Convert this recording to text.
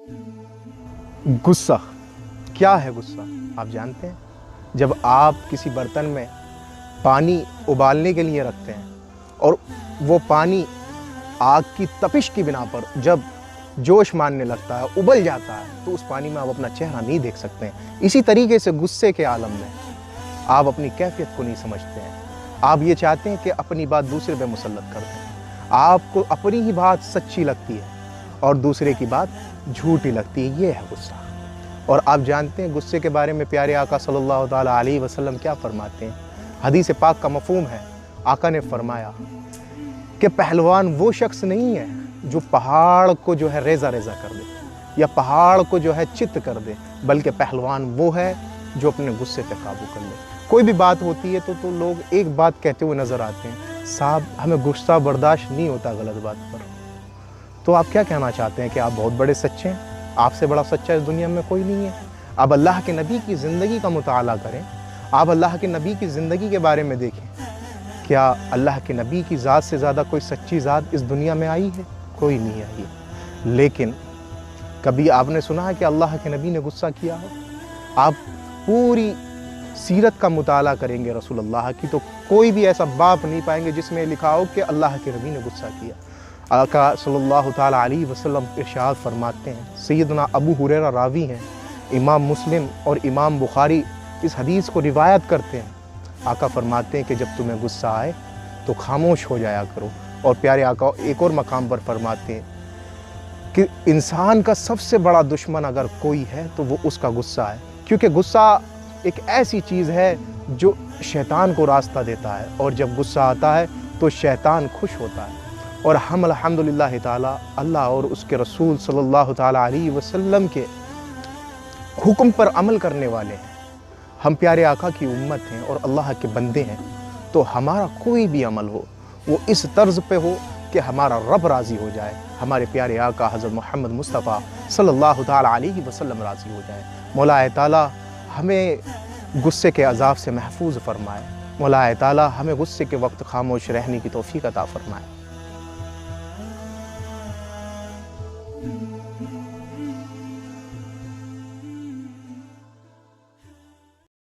गुस्सा क्या है? गुस्सा आप जानते हैं? जब आप किसी बर्तन में पानी उबालने के लिए रखते हैं और वो पानी आग की तपिश की बिना पर जब जोश मारने लगता है, उबल जाता है, तो उस पानी में आप अपना चेहरा नहीं देख सकते हैं। इसी तरीके से गुस्से के आलम में आप अपनी कैफियत को नहीं समझते हैं। आप ये चाहते हैं कि अपनी बात दूसरे पे मुसल्लत कर दें। आपको अपनी ही बात सच्ची लगती है और दूसरे की बात झूठी लगती है। ये है गुस्सा। और आप जानते हैं गुस्से के बारे में प्यारे आका सल्लल्लाहु ताला अलैहि वसल्लम क्या फरमाते हैं? हदीस पाक का मफहूम है, आका ने फरमाया कि पहलवान वो शख्स नहीं है जो पहाड़ को जो है रेज़ा रेज़ा कर दे या पहाड़ को जो है चित कर दे, बल्कि पहलवान वो है जो अपने गुस्से पे काबू कर ले। कोई भी बात होती है तो लोग एक बात कहते हुए नज़र आते हैं, साहब हमें गुस्सा बर्दाश्त नहीं होता गलत बात पर। तो आप क्या कहना चाहते हैं कि आप बहुत बड़े सच्चे हैं? आपसे बड़ा सच्चा इस दुनिया में कोई नहीं है। आप अल्लाह के नबी की ज़िंदगी का मुताला करें, आप अल्लाह के नबी की ज़िंदगी के बारे में देखें। क्या अल्लाह के नबी की ज़ात से ज़्यादा कोई सच्ची ज़ात इस दुनिया में आई है? कोई नहीं आई है। लेकिन कभी आपने सुना है कि अल्लाह के नबी ने गुस्सा किया हो? आप पूरी सीरत का मुताला करेंगे रसूलुल्लाह की तो कोई भी ऐसा बाप नहीं पाएंगे जिसमें लिखा हो कि अल्लाह के नबी ने गुस्सा किया। आका सल्लल्लाहु ताला अलैहि वसल्लम इरशाद फरमाते हैं, सैयदना अबू हुरैरा रावी हैं, इमाम मुस्लिम और इमाम बुखारी इस हदीस को रिवायत करते हैं। आका फरमाते हैं कि जब तुम्हें गुस्सा आए तो खामोश हो जाया करो। और प्यारे आका एक और मकाम पर फरमाते हैं कि इंसान का सबसे बड़ा दुश्मन अगर कोई है तो वो उसका गुस्सा है, क्योंकि गुस्सा एक ऐसी चीज़ है जो शैतान को रास्ता देता है और जब गुस्सा आता है तो शैतान खुश होता है। और हम अल्हम्दुलिल्लाह ताला अल्लाह और उसके रसूल सल्लल्लाहु ताला अलैहि वसल्लम के हुक्म पर अमल करने वाले हैं। हम प्यारे आका की उम्मत हैं और अल्लाह के बंदे हैं, तो हमारा कोई भी अमल हो वो इस तर्ज पे हो कि हमारा रब राज़ी हो जाए, हमारे प्यारे आका हज़रत मोहम्मद मुस्तफ़ा सल्लल्लाहु ताला अलैहि वसल्लम राज़ी हो जाए। मौला ताला हमें गुस्से के अज़ाब से महफूज फरमाए। मौला ताला हमें गुस्से के वक्त खामोश रहने की तौफ़ीक़ अता फरमाए।